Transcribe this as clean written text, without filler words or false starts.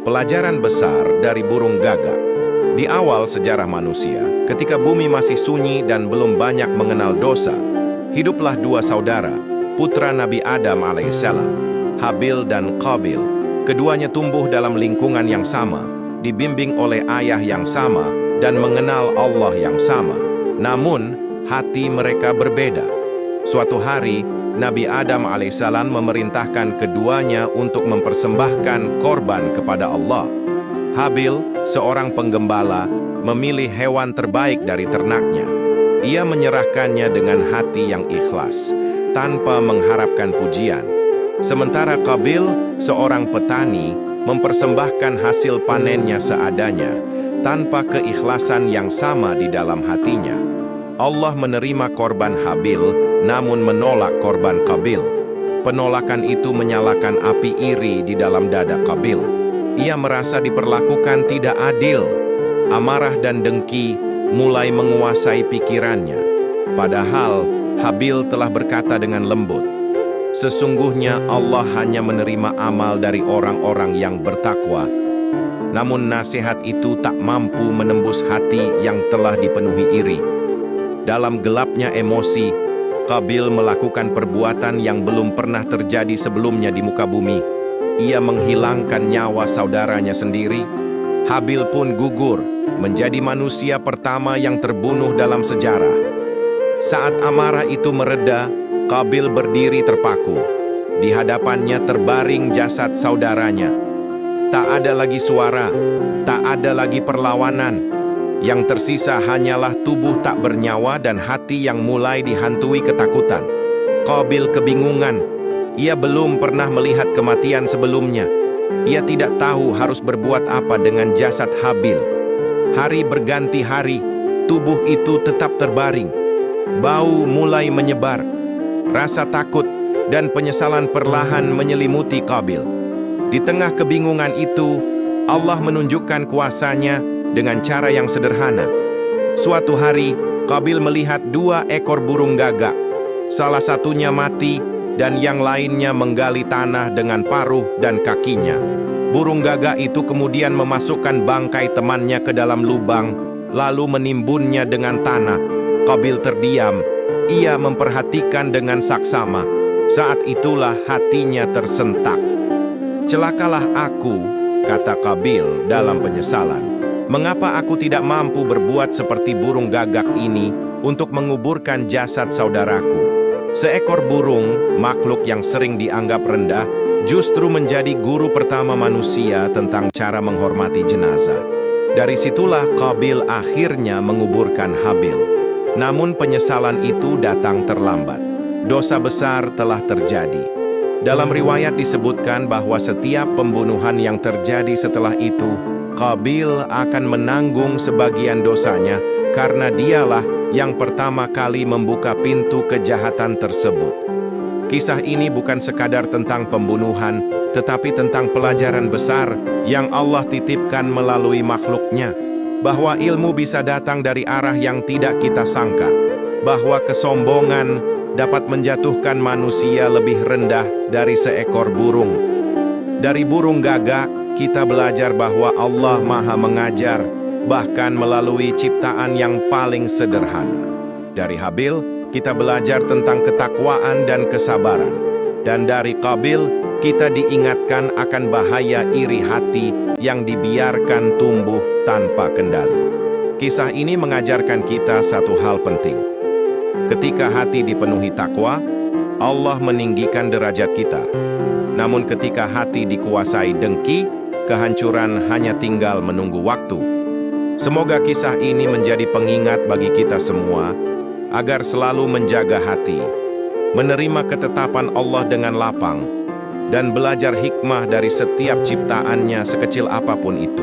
Pelajaran besar dari burung gagak. Di awal sejarah manusia, ketika bumi masih sunyi dan belum banyak mengenal dosa, hiduplah dua saudara, putra Nabi Adam alaihissalam, Habil dan Qabil. Keduanya tumbuh dalam lingkungan yang sama, dibimbing oleh ayah yang sama, dan mengenal Allah yang sama. Namun, hati mereka berbeda. Suatu hari, Nabi Adam alaihissalam memerintahkan keduanya untuk mempersembahkan korban kepada Allah. Habil, seorang penggembala, memilih hewan terbaik dari ternaknya. Ia menyerahkannya dengan hati yang ikhlas, tanpa mengharapkan pujian. Sementara Qabil, seorang petani, mempersembahkan hasil panennya seadanya, tanpa keikhlasan yang sama di dalam hatinya. Allah menerima korban Habil, namun menolak korban Qabil. Penolakan itu menyalakan api iri di dalam dada Qabil. Ia merasa diperlakukan tidak adil. Amarah dan dengki mulai menguasai pikirannya. Padahal Habil telah berkata dengan lembut, "Sesungguhnya Allah hanya menerima amal dari orang-orang yang bertakwa." Namun nasihat itu tak mampu menembus hati yang telah dipenuhi iri. Dalam gelapnya emosi, Qabil melakukan perbuatan yang belum pernah terjadi sebelumnya di muka bumi. Ia menghilangkan nyawa saudaranya sendiri. Habil pun gugur, menjadi manusia pertama yang terbunuh dalam sejarah. Saat amarah itu mereda, Qabil berdiri terpaku. Di hadapannya terbaring jasad saudaranya. Tak ada lagi suara, tak ada lagi perlawanan. Yang tersisa hanyalah tubuh tak bernyawa dan hati yang mulai dihantui ketakutan. Qabil kebingungan. Ia belum pernah melihat kematian sebelumnya. Ia tidak tahu harus berbuat apa dengan jasad Habil. Hari berganti hari, tubuh itu tetap terbaring. Bau mulai menyebar. Rasa takut dan penyesalan perlahan menyelimuti Qabil. Di tengah kebingungan itu, Allah menunjukkan kuasa-Nya dengan cara yang sederhana. Suatu hari, Qabil melihat dua ekor burung gagak. Salah satunya mati, dan yang lainnya menggali tanah dengan paruh dan kakinya. Burung gagak itu kemudian memasukkan bangkai temannya ke dalam lubang, lalu menimbunnya dengan tanah. Qabil terdiam. Ia memperhatikan dengan saksama. Saat itulah hatinya tersentak. "Celakalah aku," kata Qabil dalam penyesalan. "Mengapa aku tidak mampu berbuat seperti burung gagak ini untuk menguburkan jasad saudaraku?" Seekor burung, makhluk yang sering dianggap rendah, justru menjadi guru pertama manusia tentang cara menghormati jenazah. Dari situlah Qabil akhirnya menguburkan Habil. Namun penyesalan itu datang terlambat. Dosa besar telah terjadi. Dalam riwayat disebutkan bahwa setiap pembunuhan yang terjadi setelah itu, Qabil akan menanggung sebagian dosanya karena dialah yang pertama kali membuka pintu kejahatan tersebut. Kisah ini bukan sekadar tentang pembunuhan, tetapi tentang pelajaran besar yang Allah titipkan melalui makhluknya, bahwa ilmu bisa datang dari arah yang tidak kita sangka, bahwa kesombongan dapat menjatuhkan manusia lebih rendah dari seekor burung. Dari burung gagak, kita belajar bahwa Allah Maha mengajar, bahkan melalui ciptaan yang paling sederhana. Dari Habil, kita belajar tentang ketakwaan dan kesabaran. Dan dari Qabil, kita diingatkan akan bahaya iri hati yang dibiarkan tumbuh tanpa kendali. Kisah ini mengajarkan kita satu hal penting. Ketika hati dipenuhi takwa, Allah meninggikan derajat kita. Namun ketika hati dikuasai dengki, kehancuran hanya tinggal menunggu waktu. Semoga kisah ini menjadi pengingat bagi kita semua, agar selalu menjaga hati, menerima ketetapan Allah dengan lapang, dan belajar hikmah dari setiap ciptaannya sekecil apapun itu.